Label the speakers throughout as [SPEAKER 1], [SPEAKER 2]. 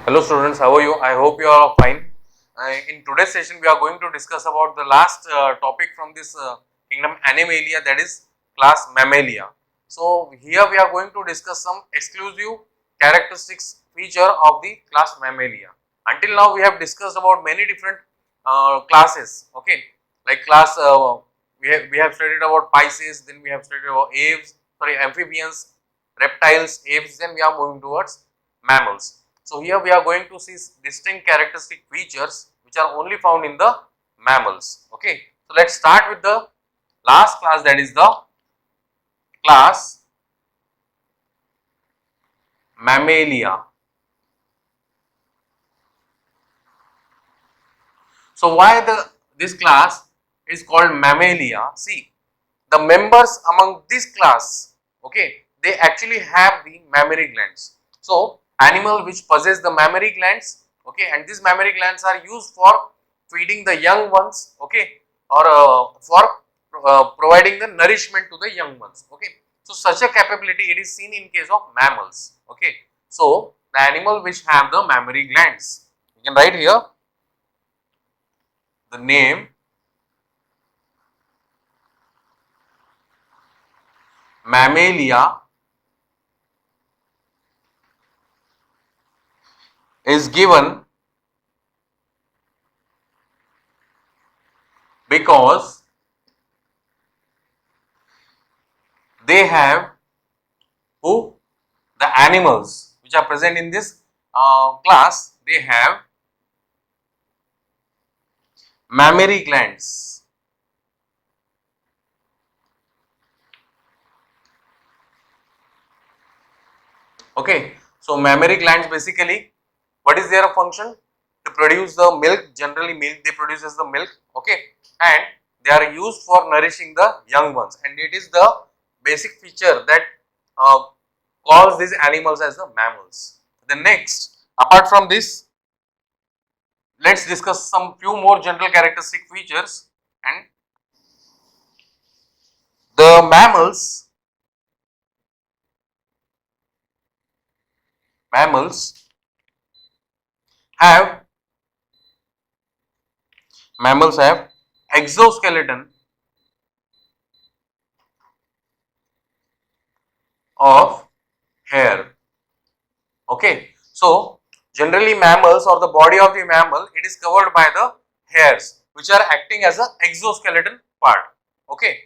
[SPEAKER 1] Hello students, how are you? I hope you are fine. In today's session, we are going to discuss about the last topic from this kingdom Animalia, that is class Mammalia. So here we are going to discuss some exclusive characteristics feature of the class Mammalia. Until now we have discussed about many different classes, okay, like class we have studied about Pisces, then we have studied about amphibians, reptiles, apes, then we are moving towards mammals. So here we are going to see distinct characteristic features which are only found in the mammals. Okay. So let's start with the last class, that is the class Mammalia. So why this class is called Mammalia? See, the members among this class, okay, they actually have the mammary glands. So animal which possess the mammary glands, okay, and these mammary glands are used for feeding the young ones, okay, or for providing the nourishment to the young ones, okay. So such a capability it is seen in case of mammals, okay. So the animal which have the mammary glands, you can write here the name Mammalia is given because they have who, the animals which are present in this class, they have mammary glands. Okay, so mammary glands basically, what is their function? To produce the milk. Generally milk they produces the milk, okay, and they are used for nourishing the young ones, and it is the basic feature that calls these animals as the mammals. The next, apart from this, let's discuss some few more general characteristic features. And the mammals have exoskeleton of hair. Okay, so generally mammals, or the body of the mammal, it is covered by the hairs which are acting as a exoskeleton part. Okay,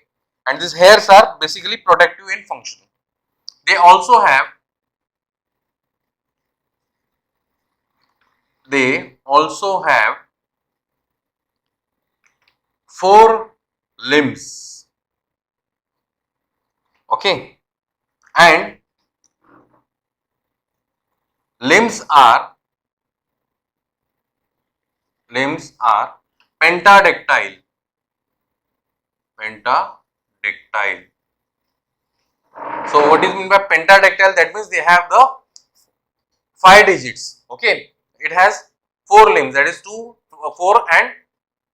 [SPEAKER 1] and these hairs are basically protective in function. They also have they also have 4 limbs. Okay, and limbs are pentadactyl. Pentadactyl. So what is meant by pentadactyl? That means they have the 5 digits. Okay, it has 4 limbs. That is 4 and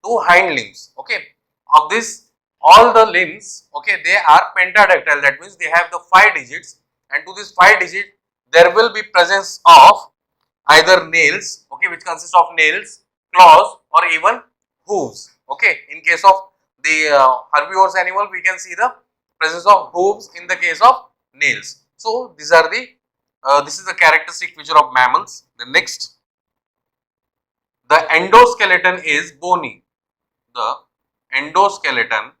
[SPEAKER 1] 2 hind limbs. Okay, of this all the limbs. Okay, they are pentadactyl. That means they have the 5 digits, and to this 5 digit there will be presence of either nails, okay, which consists of nails, claws, or even hooves. Okay, in case of the herbivorous animal, we can see the presence of hooves in the case of nails. So these are the this is the characteristic feature of mammals. The next, the endoskeleton is bony. The endoskeleton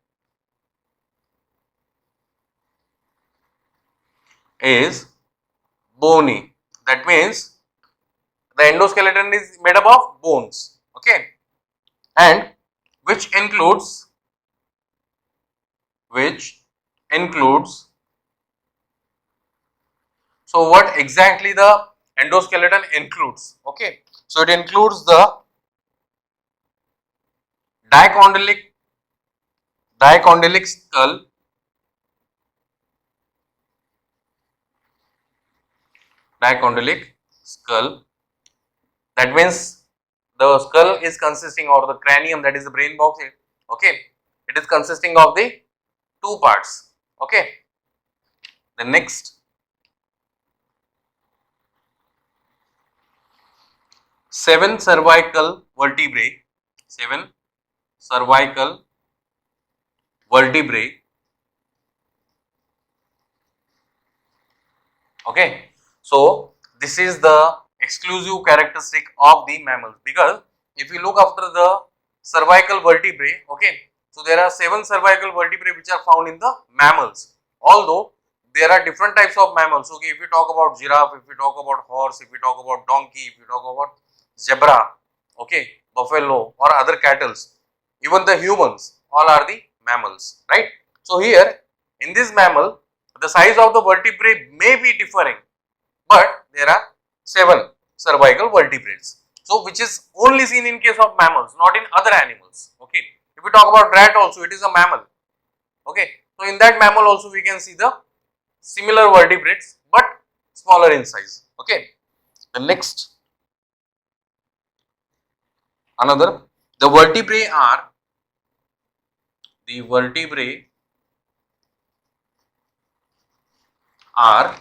[SPEAKER 1] is bony. That means the endoskeleton is made up of bones. Okay, and which includes which includes so what exactly the endoskeleton includes? Okay, so it includes the dicondylic dicondylic skull, dicondylic skull. That means the skull is consisting, or the cranium, that is the brain box, okay, it is consisting of the 2 parts. Okay, the next, 7 cervical vertebrae, 7 cervical vertebrae. Okay, so this is the exclusive characteristic of the mammals, because if you look after the cervical vertebrae, okay, so there are 7 cervical vertebrae which are found in the mammals, although there are different types of mammals. Okay, if we talk about giraffe, if we talk about horse, if we talk about donkey, if we talk about zebra, okay, buffalo or other cattle, even the humans, all are the mammals, right? So here in this mammal, the size of the vertebrae may be differing, but there are 7 cervical vertebrates. So which is only seen in case of mammals, not in other animals. Okay, if we talk about rat also, it is a mammal. Okay, so in that mammal also we can see the similar vertebrates, but smaller in size. Okay, the next, another, the vertebrae are, the vertebrae are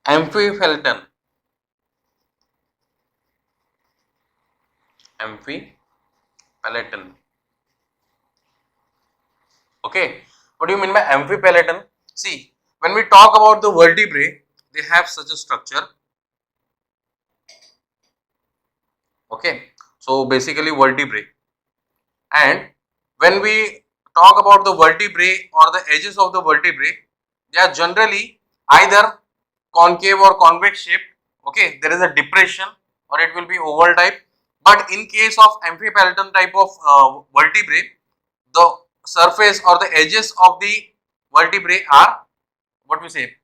[SPEAKER 1] amphiphalaton, amphiphalaton. Okay, what do you mean by amphiphalaton? See, when we talk about the vertebrae, they have such a structure. Okay, so basically vertebrae, and when we talk about the vertebrae or the edges of the vertebrae, they are generally either concave or convex shape. Okay, there is a depression or it will be oval type. But in case of amphiphalaton type of vertebrae, the surface or the edges of the vertebrae are, what we say,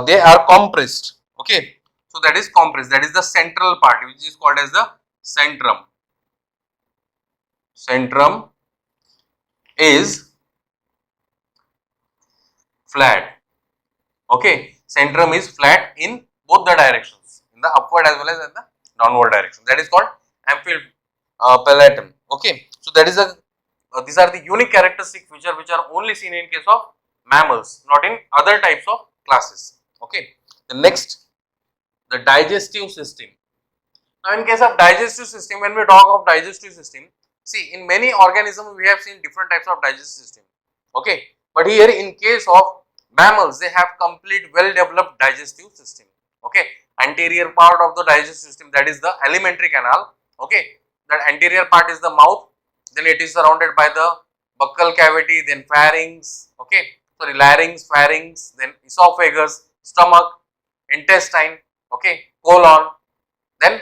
[SPEAKER 1] they are compressed. Okay, so that is compressed, that is the central part, which is called as the centrum. Centrum is flat. Okay, centrum is flat in both the directions, in the upward as well as in the downward direction. That is called amphiphalaton. Okay, so that is a these are the unique characteristic feature which are only seen in case of mammals, not in other types of classes. Okay, the next, the digestive system. Now in case of digestive system, when we talk of digestive system, see, in many organisms we have seen different types of digestive system. Okay, but here in case of mammals, they have complete well developed digestive system. Okay, anterior part of the digestive system, that is the alimentary canal. Okay, that anterior part is the mouth, then it is surrounded by the buccal cavity, then pharynx, okay, sorry, larynx, pharynx, then esophagus, stomach, intestine, okay, colon, then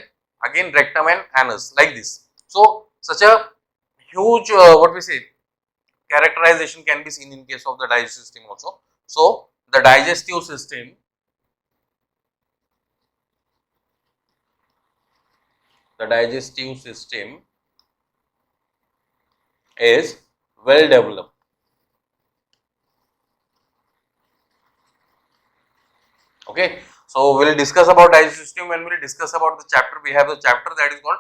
[SPEAKER 1] again rectum and anus, like this. So such a huge what we say, characterization can be seen in case of the digestive system also. So the digestive system, the digestive system is well developed. Okay, so we will discuss about digestive system when we will discuss about the chapter. We have the chapter that is called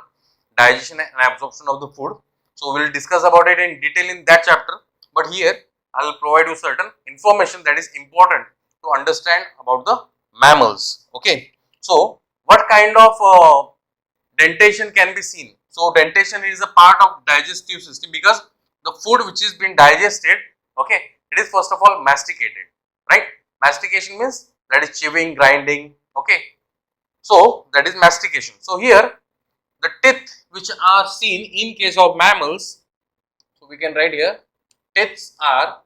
[SPEAKER 1] digestion and absorption of the food. So we will discuss about it in detail in that chapter, but here I will provide you certain information that is important to understand about the mammals. Okay, so what kind of dentation can be seen? So dentation is a part of digestive system, because the food which is being digested, okay, it is first of all masticated, right? Mastication means that is chewing, grinding, okay, so that is mastication. So here the teeth which are seen in case of mammals, so we can write here, teeth are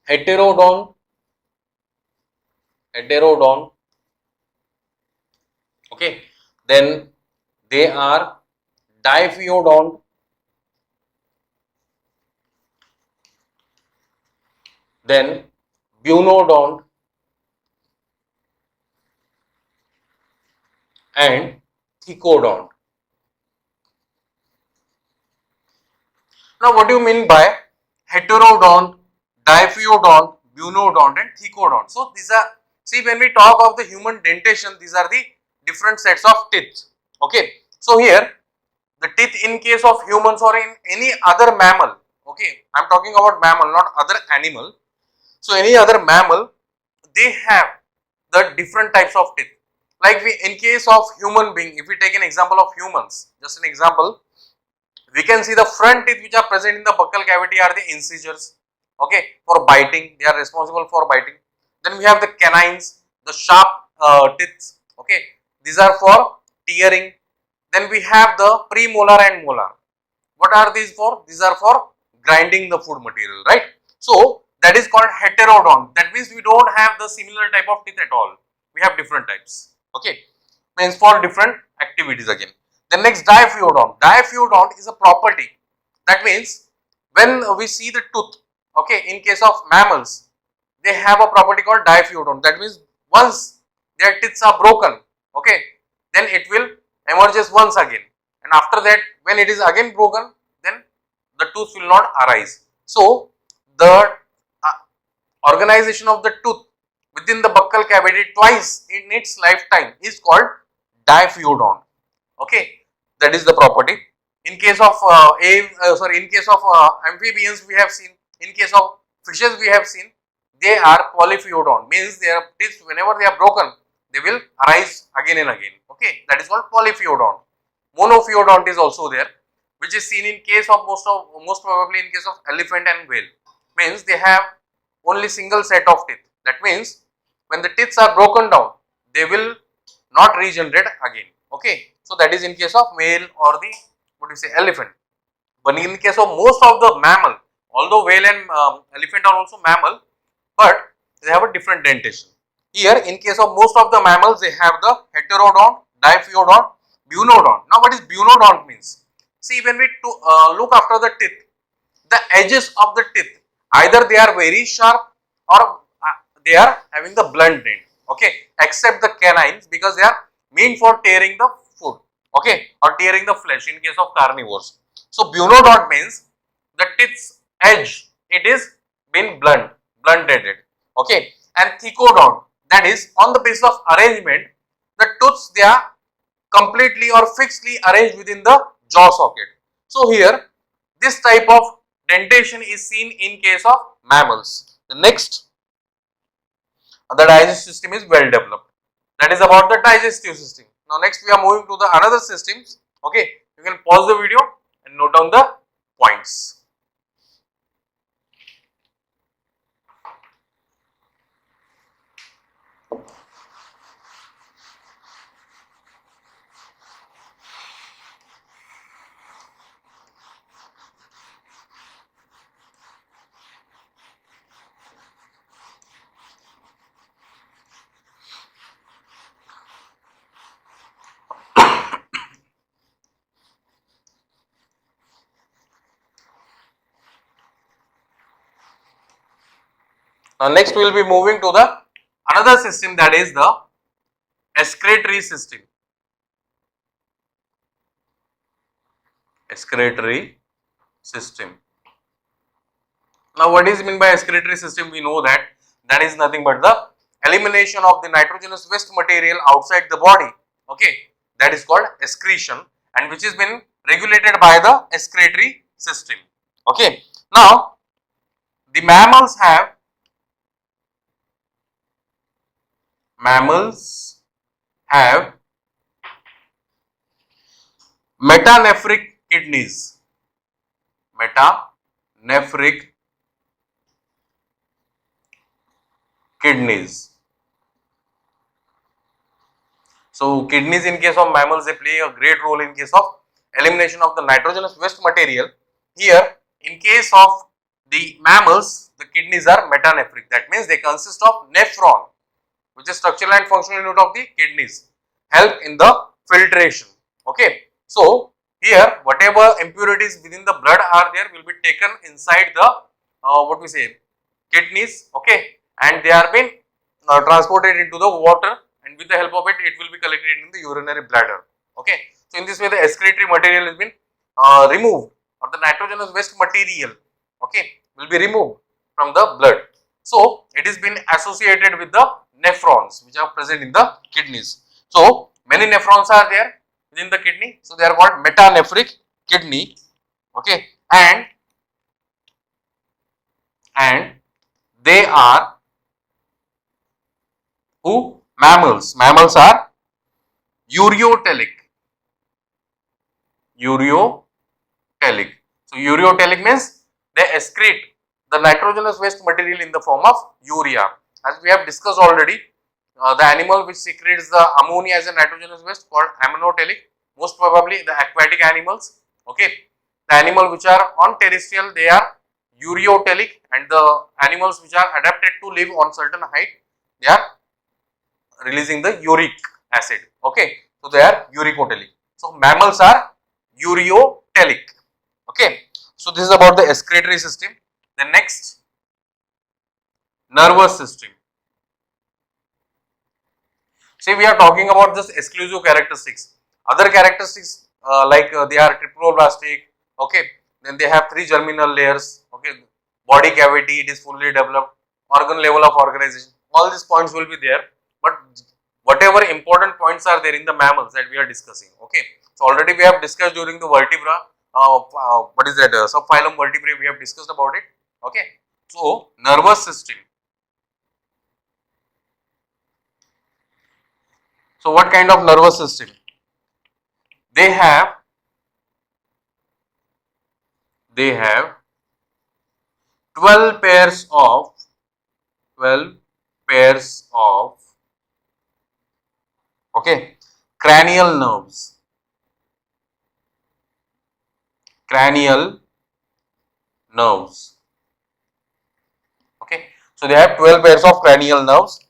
[SPEAKER 1] heterodont, okay, then they are diphyodont, then bunodont and thecodont. Now what do you mean by heterodont, diphyodont, bunodont and thecodont? So these are, see, when we talk of the human dentation, these are the different sets of teeth. Okay, so here the teeth in case of humans or in any other mammal, okay, I am talking about mammal, not other animal. So any other mammal, they have the different types of teeth. Like in case of human being, if we take an example of humans, just an example, we can see the front teeth which are present in the buccal cavity are the incisors, okay, for biting, they are responsible for biting. Then we have the canines, the sharp teeth, okay, these are for tearing. Then we have the premolar and molar. What are these for? These are for grinding the food material, right? So that is called heterodont. That means we don't have the similar type of teeth at all. We have different types, okay, means for different activities again. Then next, diaphyodont. Diaphyodont is a property. That means when we see the tooth, okay, in case of mammals, they have a property called diaphyodont. That means once their teeth are broken, okay, then it will emerges once again, and after that when it is again broken, then the tooth will not arise. So the organization of the tooth within the buccal cavity twice in its lifetime is called diaphyodont, okay, that is the property. In case of in case of amphibians we have seen, in case of fishes we have seen, they are polyphyodont, means their teeth whenever they are broken they will arise again and again, okay, that is called polyphyodont. Monophyodont is also there, which is seen in case of most probably in case of elephant and whale, means they have only single set of teeth. That means when the teeth are broken down they will not regenerate again, okay. So that is in case of whale or the elephant. But in case of most of the mammal, although whale and elephant are also mammal, but they have a different dentation. Here in case of most of the mammals they have the heterodont, diaphyodont, bunodont. Now what is bunodont means? See, when we look after the teeth, the edges of the teeth either they are very sharp or they are having the blunt end, okay, except the canines because they are meant for tearing the food, okay, or tearing the flesh in case of carnivores. So bunodont means the teeth's edge, it is been blunt-ended, okay, and thecodont, that is on the basis of arrangement, the tooths they are completely or fixedly arranged within the jaw socket. So here this type of dentation is seen in case of mammals. The next, the digestive system is well developed. That is about the digestive system. Now next we are moving to the another systems, okay. You can pause the video and note down the points. Now next we will be moving to the another system, that is the excretory system. Excretory system. Now what is meant by excretory system? We know that that is nothing but the elimination of the nitrogenous waste material outside the body, okay, that is called excretion, and which has been regulated by the excretory system, okay. Now the mammals have metanephric kidneys. Metanephric kidneys. So kidneys in case of mammals they play a great role in case of elimination of the nitrogenous waste material. Here in case of the mammals the kidneys are metanephric, that means they consist of nephron, which is structural and functional unit of the kidneys, help in the filtration, okay. So here whatever impurities within the blood are there will be taken inside the what we say kidneys, okay, and they are being transported into the water, and with the help of it it will be collected in the urinary bladder, okay. So in this way the excretory material has been removed, or the nitrogenous waste material, okay, will be removed from the blood. So it is been associated with the nephrons which are present in the kidneys. So many nephrons are there within the kidney, so they are called metanephric kidney, okay, and they are Who? Mammals. Mammals are ureotelic. Ureotelic. So ureotelic means they excrete the nitrogenous waste material in the form of urea. As we have discussed already, the animal which secretes the ammonia as a nitrogenous waste called ammonotelic. Most probably the aquatic animals. Okay, the animal which are on terrestrial, they are ureotelic, and the animals which are adapted to live on certain height, they are releasing the uric acid. Okay, so they are uricotelic. So mammals are ureotelic. Okay, so this is about the excretory system. The next, nervous system. See, we are talking about just exclusive characteristics. Other characteristics they are triploblastic. Okay, then they have 3 germinal layers. Okay, body cavity, it is fully developed. Organ level of organization. All these points will be there, but whatever important points are there in the mammals that we are discussing. Okay, so already we have discussed during the vertebra. What is that? Subphylum vertebrae. We have discussed about it. Okay, so nervous system. So what kind of nervous system? They have 12 pairs of 12 pairs of okay, cranial nerves. Cranial nerves. Okay, so they have 12 pairs of cranial nerves.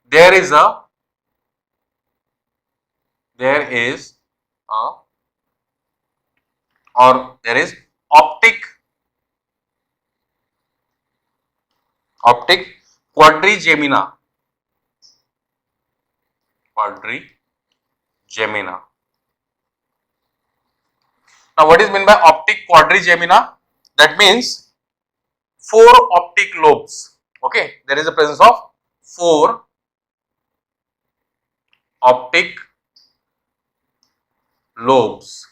[SPEAKER 1] There is a there is optic quadrigemina. Now what is meant by optic quadrigemina? That means 4 optic lobes. Okay, there is a presence of 4 optic lobes.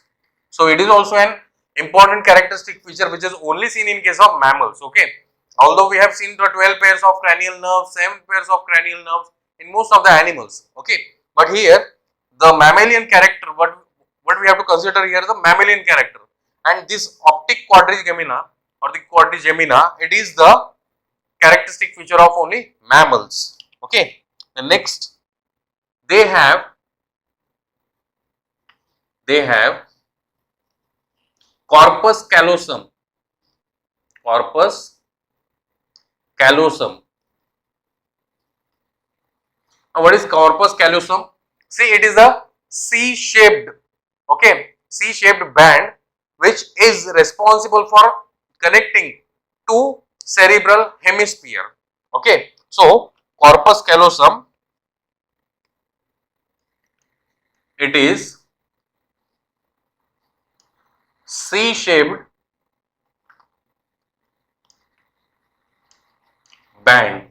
[SPEAKER 1] So it is also an important characteristic feature which is only seen in case of mammals. Okay, although we have seen the 12 pairs of cranial nerves, 7 pairs of cranial nerves in most of the animals. Okay, but here the mammalian character, what we have to consider here is the mammalian character, and this optic quadrigemina or the quadrigemina, it is the characteristic feature of only mammals. Okay, the next, they have corpus callosum. Corpus callosum. Now what is corpus callosum? See, it is a C-shaped, okay, C-shaped band which is responsible for connecting two cerebral hemisphere. Okay, so corpus callosum, it is C-shaped band.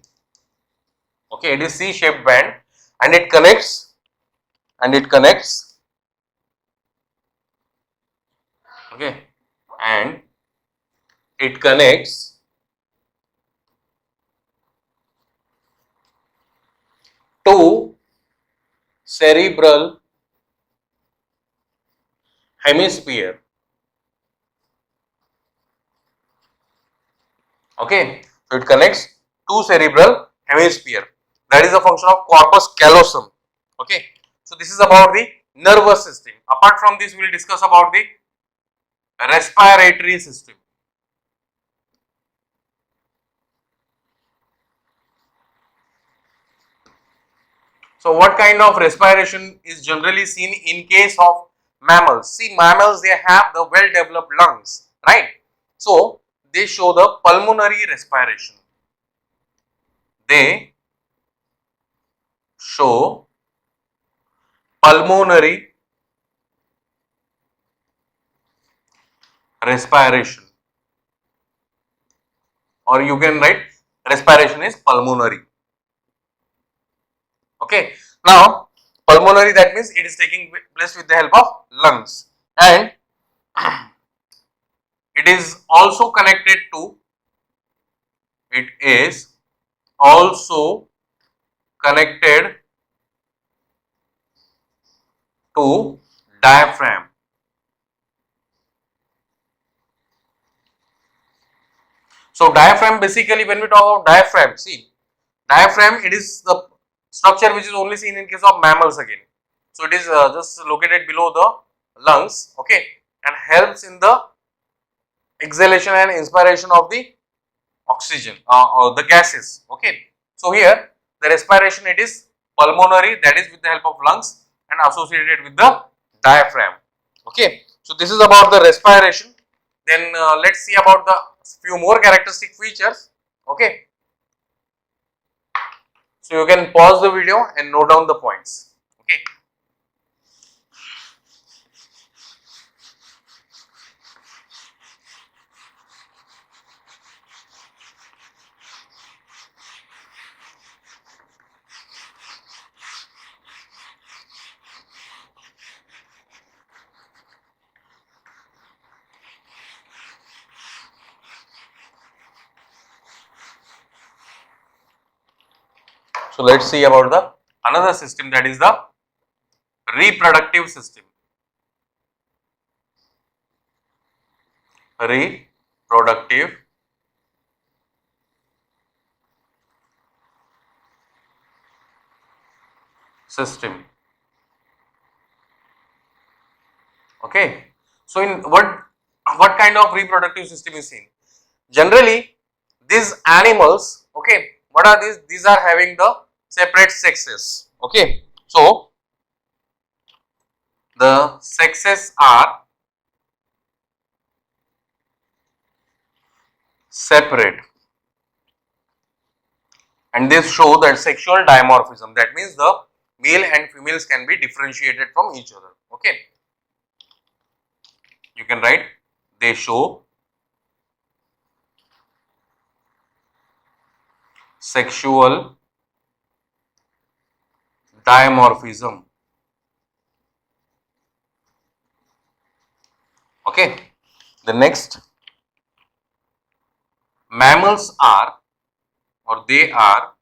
[SPEAKER 1] Okay, it is C-shaped band, and it connects okay, and it connects two cerebral hemisphere. Okay, so it connects two cerebral hemisphere. That is the function of corpus callosum. Okay, so this is about the nervous system. Apart from this, we will discuss about the respiratory system. So what kind of respiration is generally seen in case of mammals? See, mammals, they have the well developed lungs, right? So they show the pulmonary respiration. They show pulmonary respiration, or you can write respiration is pulmonary. Okay, now pulmonary, that means it is taking place with the help of lungs, and it is also connected to also connected to diaphragm. So diaphragm, basically when we talk about diaphragm, see, diaphragm, it is the structure which is only seen in case of mammals again. So it is just located below the lungs, okay, and helps in the exhalation and inspiration of the oxygen or the gases, okay. So here the respiration, it is pulmonary, that is with the help of lungs and associated with the diaphragm, okay. So this is about the respiration. Then let's see about the few more characteristic features, okay. So you can pause the video and note down the points, okay. So let's see about the another system, that is the reproductive system. Reproductive system, okay. So in what kind of reproductive system is seen? Generally these animals, okay, what are these? These are having the separate sexes, okay. So the sexes are separate, and this show that sexual dimorphism, that means the male and females can be differentiated from each other, okay. You can write, they show sexual dimorphism, okay. The next, mammals are, or they are,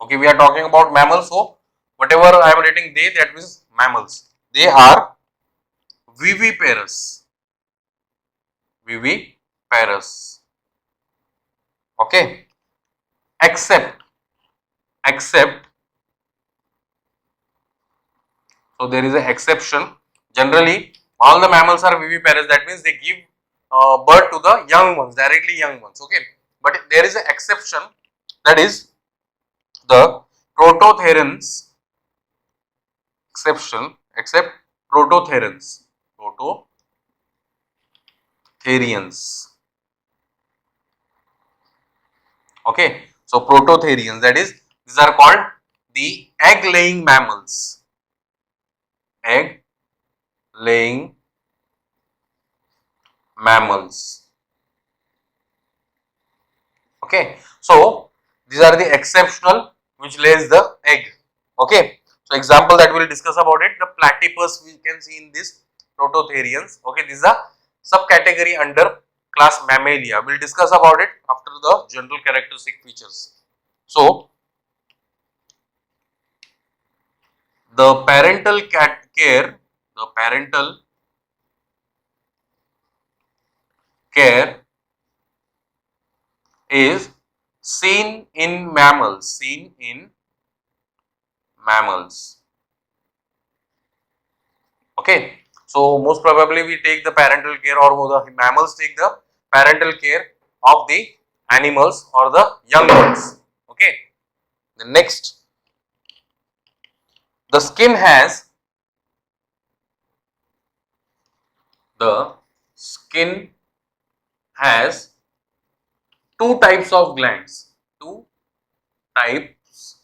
[SPEAKER 1] okay, we are talking about mammals, so whatever I am writing they, that means mammals, they are viviparous, viviparous, okay, except, so there is an exception. Generally all the mammals are viviparous, that means they give birth to the young ones, directly young ones, okay. But there is an exception, that is the prototherans, exception, except prototherans, okay. So prototherians, that is, these are called the egg laying mammals, egg laying mammals, okay. So these are the exceptional which lays the egg, okay. So example that we will discuss about it, the platypus we can see in this prototherians, okay. This is a subcategory under class Mammalia. We will discuss about it after the general characteristic features. So the parental care, the parental care is seen in mammals, okay. So most probably we take the parental care, or the mammals take the parental care of the animals or the young ones, okay. The next, the skin has, the skin has two types of glands, two types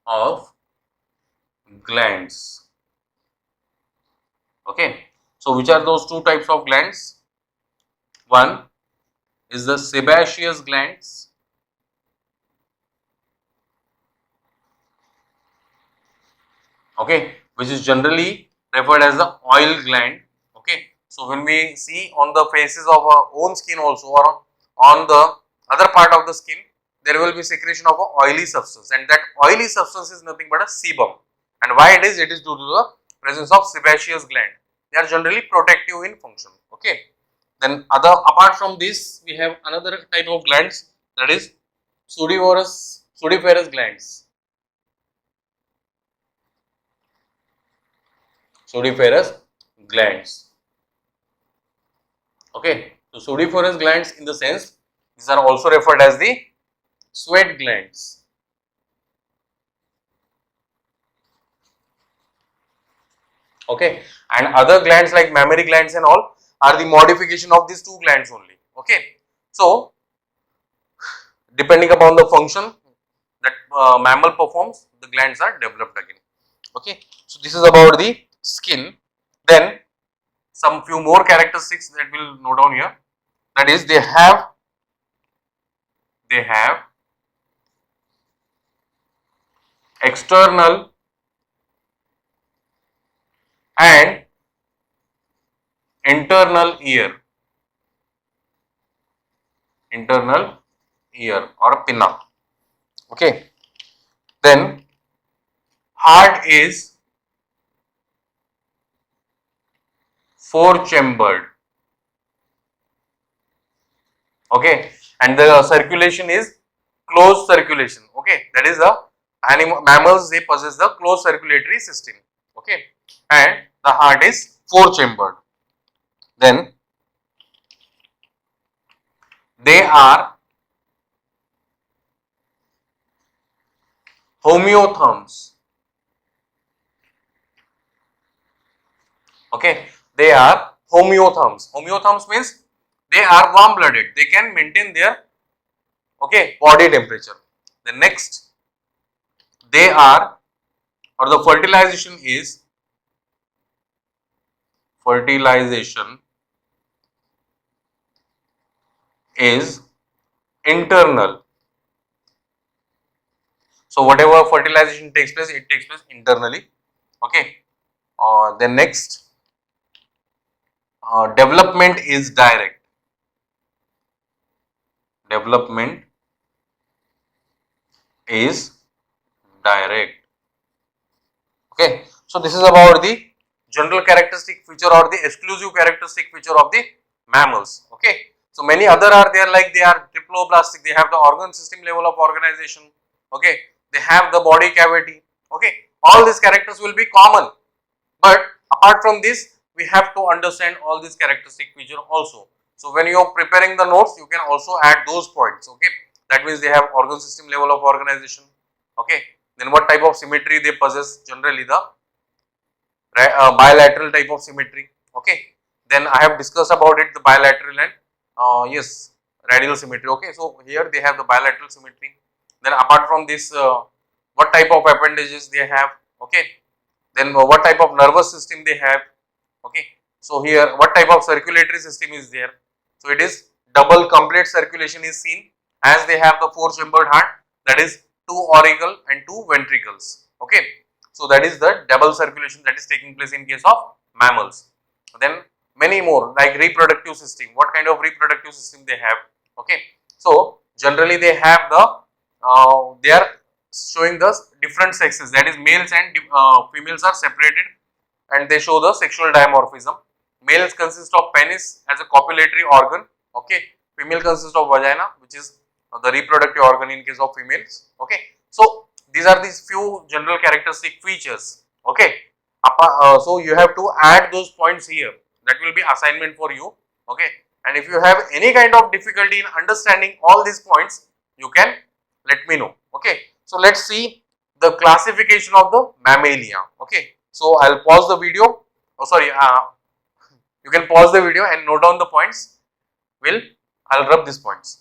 [SPEAKER 1] of glands, okay. So which are those two types of glands? One is the sebaceous glands, okay, which is generally referred as the oil gland, okay. So when we see on the faces of our own skin also, or on the other part of the skin, there will be secretion of a oily substance, and that oily substance is nothing but a sebum. And why it is? It is due to the presence of sebaceous gland. They are generally protective in function. Okay. Then apart from this, we have another type of glands, that is sudiferous glands. Sudiferous glands. Okay. So sudiferous glands, in the sense, these are also referred as the sweat glands. Okay. And other glands like mammary glands and all are the modification of these two glands only. Okay. So depending upon the function that mammal performs, the glands are developed again. Okay. So this is about the skin. Then some few more characteristics that we'll note down here, that is they have external and internal ear or pinna. Okay. Then heart is four chambered. Okay. And the circulation is closed circulation. Okay. That is the mammals, they possess the closed circulatory system. Okay. And the heart is four chambered. Then they are homeotherms. Okay, they are homeotherms. Homeotherms means they are warm blooded. They can maintain their body temperature. The next, they are, or the fertilization is internal. So whatever fertilization takes place, it takes place internally. Okay. The next, development is direct. Development is direct. Okay. So this is about the general characteristic feature or the exclusive characteristic feature of the mammals. Okay. So many other are there, like they are triploblastic, they have the organ system level of organization. Okay. They have the body cavity. Okay. All these characters will be common, but apart from this, we have to understand all these characteristic feature also. So when you are preparing the notes, you can also add those points. Okay. That means they have organ system level of organization. Okay. Then what type of symmetry they possess, generally the bilateral type of symmetry. Okay. Then I have discussed about it, the bilateral and yes, radial symmetry. Okay. So here they have the bilateral symmetry. Then apart from this, what type of appendages they have. Okay. Then what type of nervous system they have. Okay. So here what type of circulatory system is there. So it is double complete circulation is seen, as they have the four chambered heart, that is two auricle and two ventricles. Okay. So that is the double circulation that is taking place in case of mammals. Then many more, like reproductive system, what kind of reproductive system they have. Okay. So generally they have the they are showing the different sexes, that is males and females are separated, and they show the sexual dimorphism. Males consist of penis as a copulatory organ. Okay. Female consists of vagina, which is the reproductive organ in case of females. Okay. So these are these few general characteristic features. Okay. So you have to add those points here. That will be assignment for you. Okay. And if you have any kind of difficulty in understanding all these points, you can let me know. Okay. So let's see the classification of the mammalia. Okay. So I'll pause the video. Oh, sorry. You can pause the video and note down the points. I'll rub these points.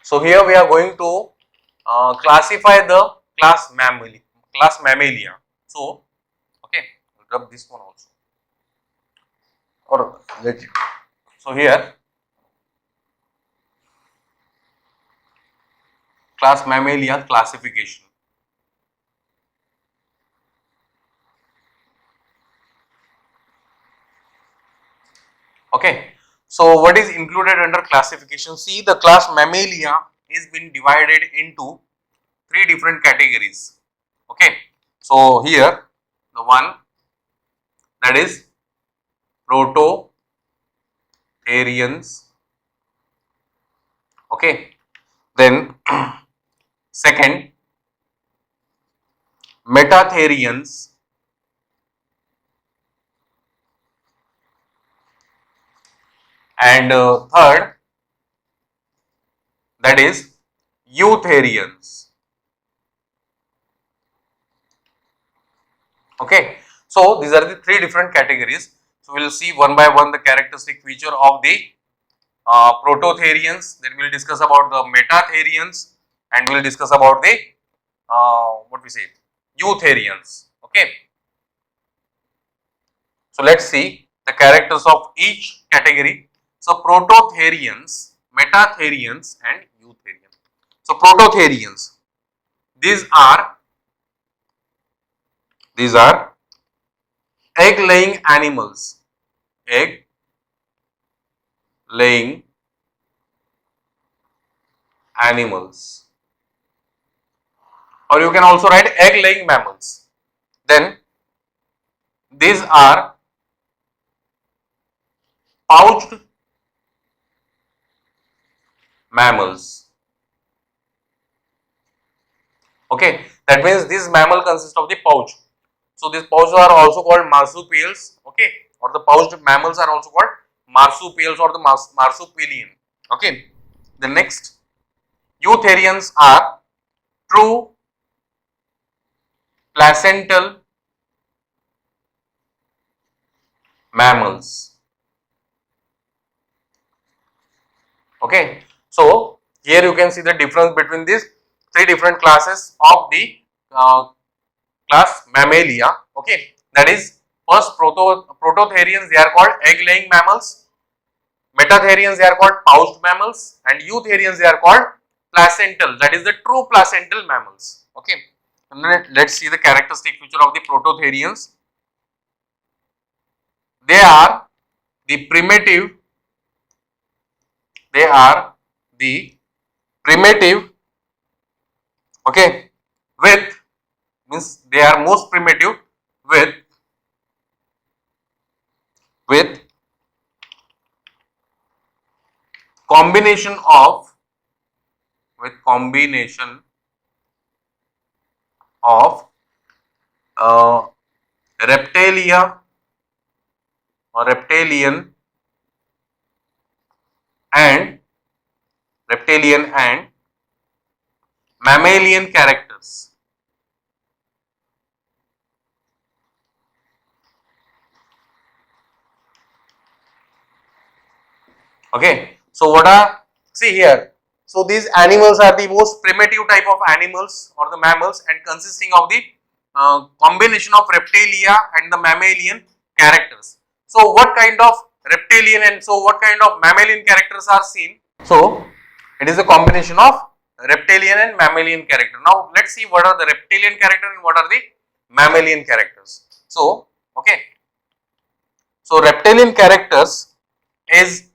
[SPEAKER 1] So here we are going to classify the class Mammalia. So okay, I'll rub this one also, or let you. So here class Mammalia classification. Okay, so what is included under classification? See, the class Mammalia is been divided into three different categories. Okay, so here the one that is prototherians. Okay, then second metatherians, and third that is eutherians. Okay, so these are the three different categories. So we will see one by one the characteristic feature of the prototherians. Then we will discuss about the metatherians, and we will discuss about the what we say eutherians. Okay, so let's see the characters of each category. So prototherians, metatherians, and eutherians. So prototherians, these are egg laying animals, egg laying animals, or you can also write egg laying mammals. Then these are pouched mammals. Okay, that means this mammal consists of the pouch. So these pouches are also called marsupials. Okay, or the pouched mammals are also called marsupials or the marsupilian. Okay, the next eutherians are true placental mammals. Okay, so here you can see the difference between these three different classes of the class Mammalia. Okay, that is first prototherians, they are called egg laying mammals. Metatherians, they are called pouched mammals, and eutherians, they are called placental, that is the true placental mammals. Okay, and then let's see the characteristic feature of the prototherians. They are the primitive, they are the primitive, okay, with, means they are most primitive with combination of, uh, reptilia or and reptilian and mammalian characters. Okay, so what are, see here, so these animals are the most primitive type of animals or the mammals, and consisting of the combination of reptilia and the mammalian characters. So what kind of reptilian and so what kind of mammalian characters are seen? So it is a combination of reptilian and mammalian character. Now let's see what are the reptilian character and what are the mammalian characters. So okay, so reptilian characters is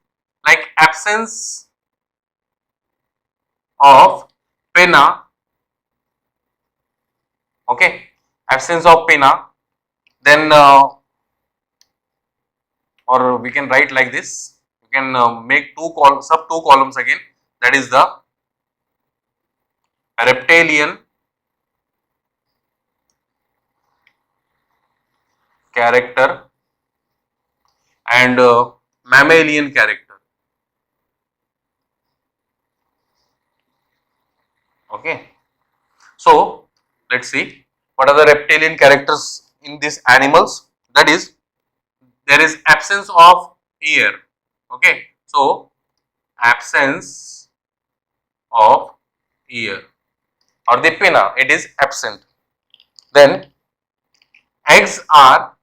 [SPEAKER 1] like absence of pinna, okay, absence of pinna, then or we can write like this, you can make two columns again, that is the reptilian character and mammalian character. Okay, so let's see what are the reptilian characters in these animals. That is, there is absence of ear. Okay, so absence of ear, or the pinna, it is absent. Then eggs are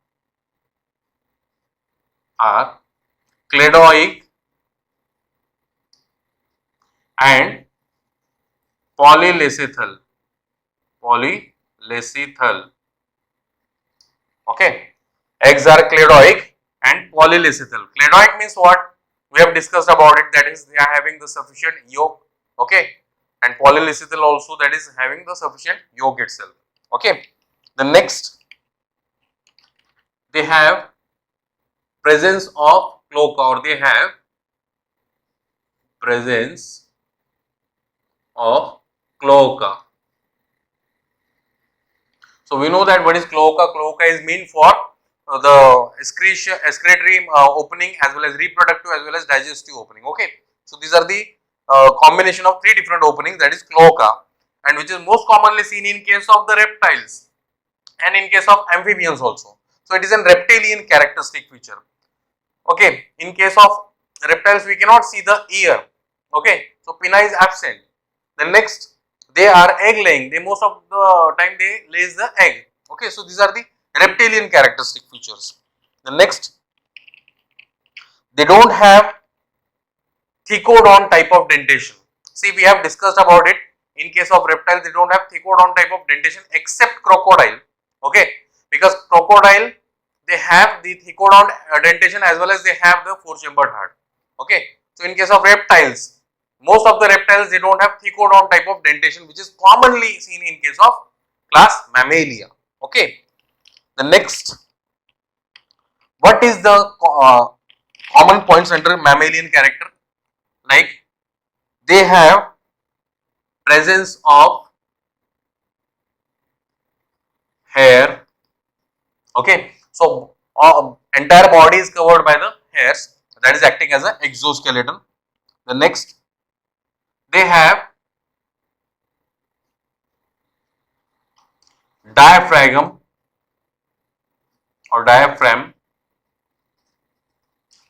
[SPEAKER 1] cladoic and polylacethal. Polylacethal. Okay. Eggs are cladoic and polylacethal. Cladoic means what? We have discussed about it, that is they are having the sufficient yolk. Okay. And polylacethal also, that is having the sufficient yolk itself. Okay. The next, they have presence of cloaca, or they have presence of cloaca. So we know that what is cloaca. Cloaca is mean for the excretory opening, as well as reproductive, as well as digestive opening. Okay. So these are the combination of three different openings, that is cloaca, and which is most commonly seen in case of the reptiles and in case of amphibians also. So it is a reptilian characteristic feature. Okay. In case of reptiles, we cannot see the ear. Okay. So pinna is absent. The next, they are egg laying. They most of the time they lays the egg. Okay. So these are the reptilian characteristic features. The next, they don't have thecodon type of dentation. See, we have discussed about it. In case of reptiles, they don't have thecodon type of dentation except crocodile. Okay. Because crocodile, they have the thecodon dentation, as well as they have the four chambered heart. Okay. So in case of reptiles, most of the reptiles, they don't have thecodon type of dentation, which is commonly seen in case of class Mammalia. Okay. The next, what is the common points under mammalian character? Like, they have presence of hair. Okay. So entire body is covered by the hairs, that is acting as an exoskeleton. The next, they have diaphragm or diaphragm.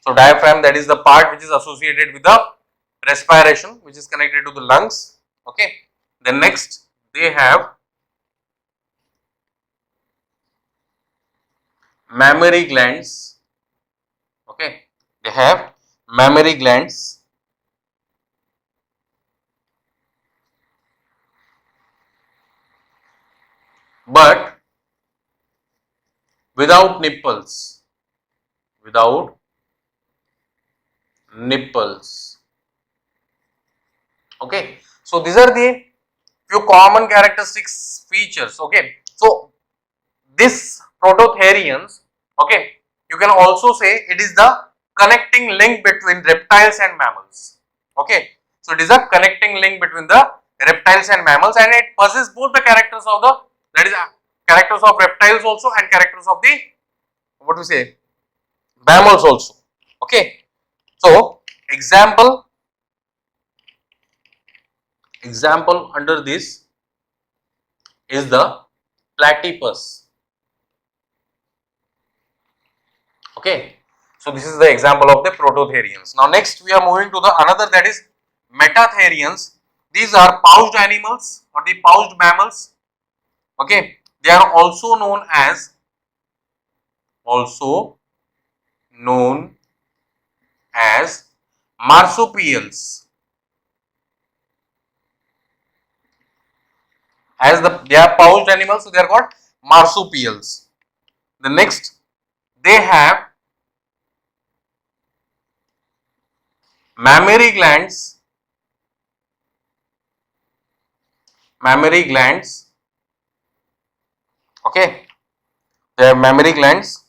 [SPEAKER 1] So diaphragm, that is the part which is associated with the respiration, which is connected to the lungs. Okay. The next, they have mammary glands. Okay. They have mammary glands. But without nipples. Without nipples. Okay. So these are the few common characteristics features. Okay. So this prototherians, okay, you can also say it is the connecting link between reptiles and mammals. Okay. So it is a connecting link between the reptiles and mammals, and it possesses both the characters of the, that is characters of reptiles also and characters of the, what we say, mammals also. Okay. So example under this is the platypus. Okay. So this is the example of the prototherians. Now next we are moving to the another, that is metatherians. These are pouched animals or the pouched mammals. Okay. They are also known as marsupials. As they are pouched animals, so they are called marsupials. The next, they have mammary glands. Okay, they have mammary glands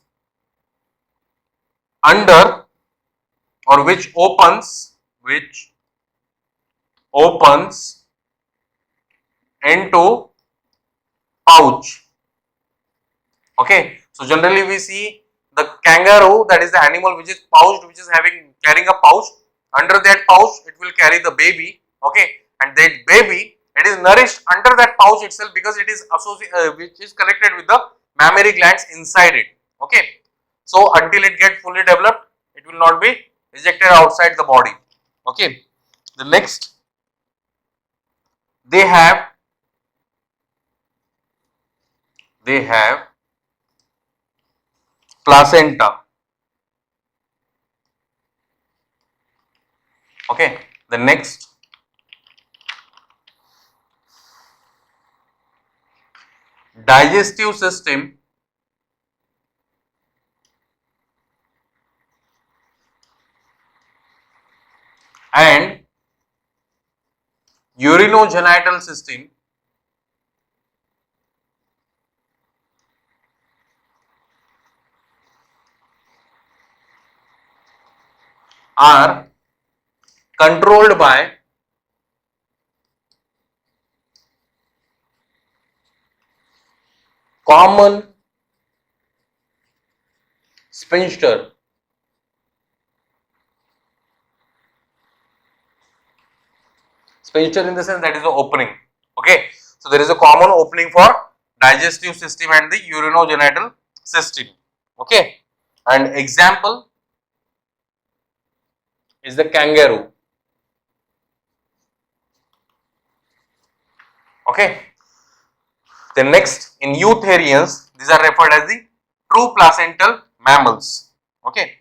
[SPEAKER 1] under, or which opens into pouch. Okay, so generally we see the kangaroo, that is the animal which is pouched, which is carrying a pouch. Under that pouch, it will carry the baby. Okay, and that baby, it is nourished under that pouch itself, because it is which is connected with the mammary glands inside it. Okay, so until it gets fully developed, it will not be ejected outside the body. Okay, the next, they have placenta. Okay, the next, digestive system and urinogenital system are controlled by common sphincter. Sphincter in the sense that is the opening. Okay, so there is a common opening for digestive system and the urinogenital system. Okay, and example is the kangaroo. Okay, the next, in eutherians, these are referred as the true placental mammals. Okay,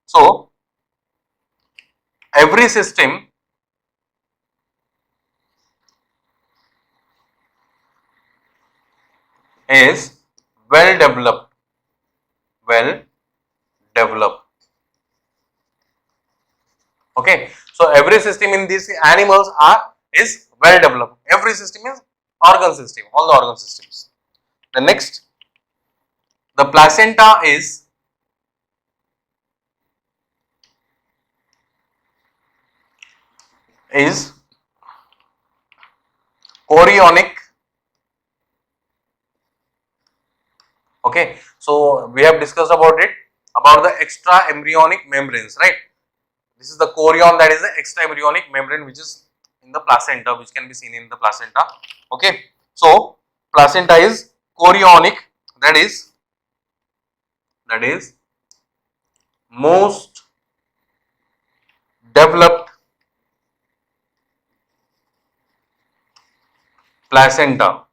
[SPEAKER 1] so every system is well developed, well developed. Okay, so every system in these animals is well developed. Every system is organ system, all the organ systems. The next, the placenta is chorionic. Okay, so we have discussed about it, about the extra embryonic membranes, right? This is the chorion, that is the extra embryonic membrane which is in the placenta, which can be seen in the placenta. Okay, so placenta is chorionic, that is most developed placenta.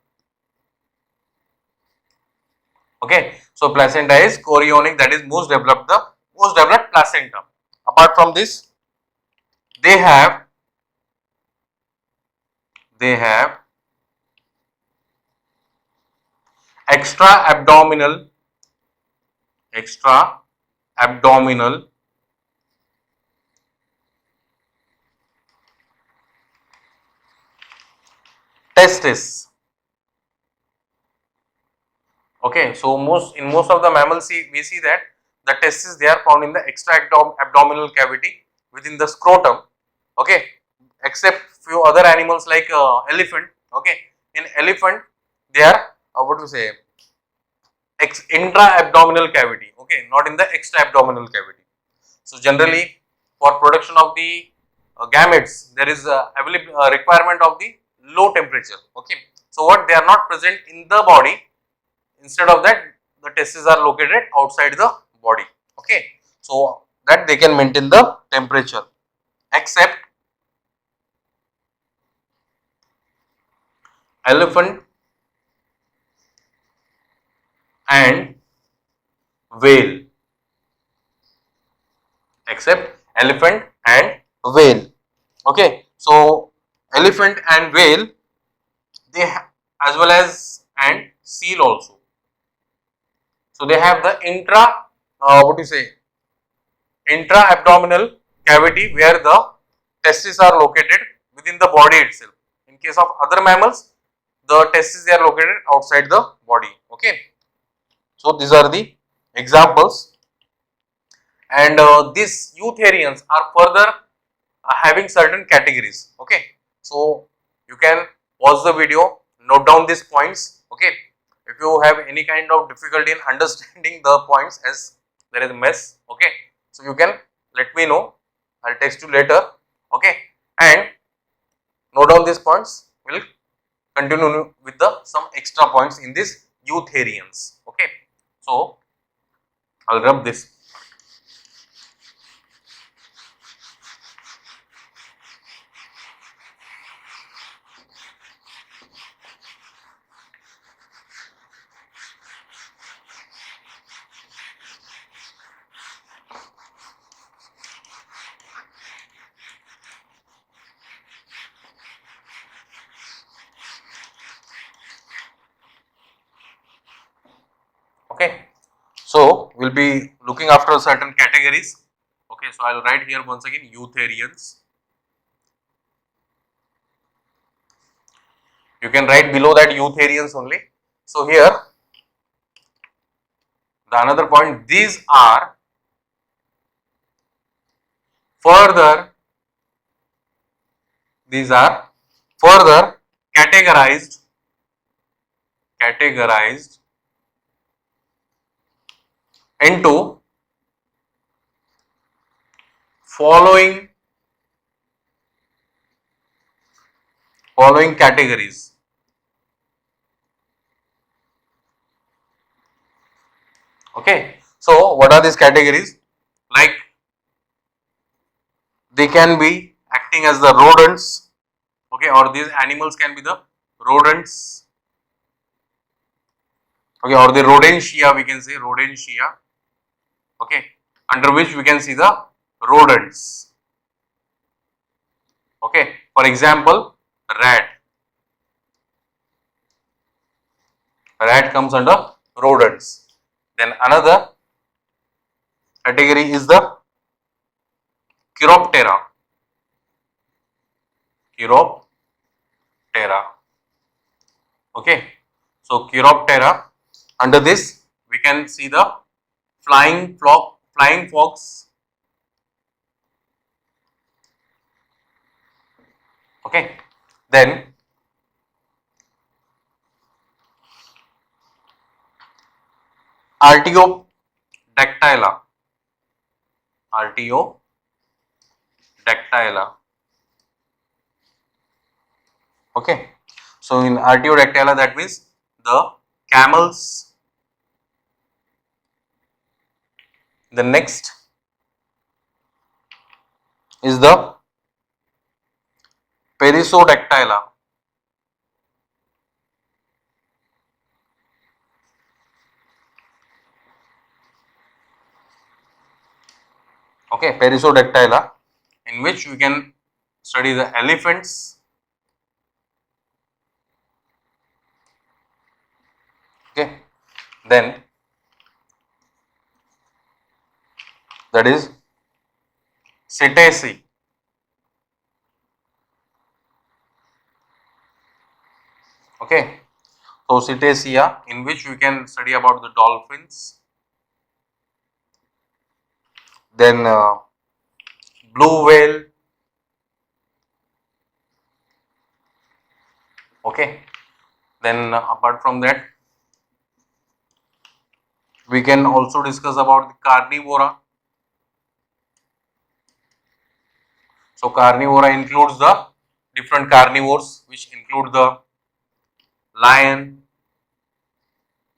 [SPEAKER 1] Okay, so placenta is chorionic, that is most developed placenta. Apart from this, they have extra abdominal testis. Okay, so in most of the mammals we see that the testes, they are found in the extra abdominal cavity within the scrotum. Okay, except few other animals like elephant. Okay, in elephant they are what to say, intra abdominal cavity. Okay, not in the extra abdominal cavity. So generally for production of the gametes, there is a requirement of the low temperature. Okay, so what, they are not present in the body. Instead of that, the testes are located outside the body. Okay, so that they can maintain the temperature. Except elephant and whale. Except elephant and whale. Okay, so elephant and whale, as well as and seal also. So they have the intra abdominal cavity where the testes are located within the body itself. In case of other mammals, the testes, they are located outside the body. Okay, so these are the examples, and these eutherians are further having certain categories. Okay, so you can pause the video, note down these points. Okay, if you have any kind of difficulty in understanding the points, as there is a mess. Okay, so you can let me know, I'll text you later. Okay, and note down these points. We'll continue with the some extra points in this eutherians. Okay, so I'll rub this. will be looking after certain categories. Okay, so I'll write here once again Eutherians. You can write below that Eutherians only. So here the another point, these are further categorized into following categories. Okay, so what are these categories? Like, they can be acting as the rodents, okay, or these animals can be the rodents, okay, or the rodentia, we can say rodentia, okay, under which we can see the rodents, okay. For example, rat comes under rodents. Then another category is the Chiroptera. Okay, so Chiroptera. Under this, we can see the flying fox. Okay, then Artiodactyla. Okay, so in Artiodactyla, that means the camels. The next is the Perissodactyla. Okay, Perissodactyla, in which we can study the elephants. Okay, then that is Cetaceae. Okay, so Cetacea, in which we can study about the dolphins. Then blue whale. Okay, then apart from that, we can also discuss about the carnivora. So carnivora includes the different carnivores, which include the lion,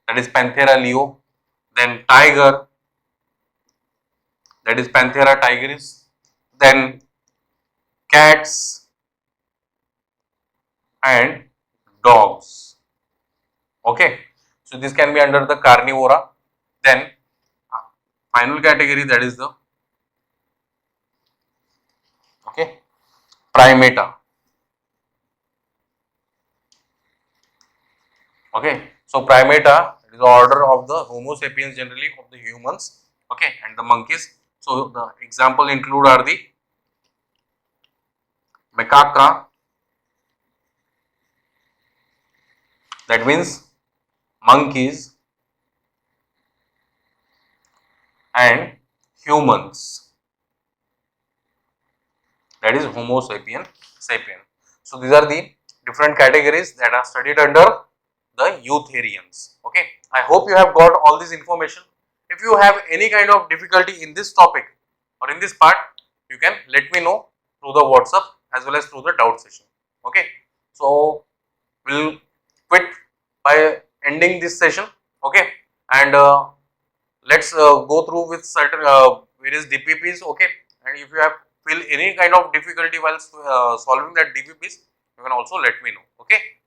[SPEAKER 1] that is Panthera leo, then tiger, that is Panthera tigris, then cats and dogs. Okay, so this can be under the carnivora. Then final category, that is the primata. Okay, so primata is the order of the Homo sapiens, generally of the humans, okay, and the monkeys. So the example include are the macaca, that means monkeys, and humans, that is Homo sapien. So these are the different categories that are studied under the Eutherians. Okay, I hope you have got all this information. If you have any kind of difficulty in this topic or in this part, you can let me know through the WhatsApp as well as through the doubt session. Okay, so we'll quit by ending this session. Okay, and let's go through with certain various DPPs. Okay, and if you have feel any kind of difficulty while solving that DPPs, you can also let me know. Okay.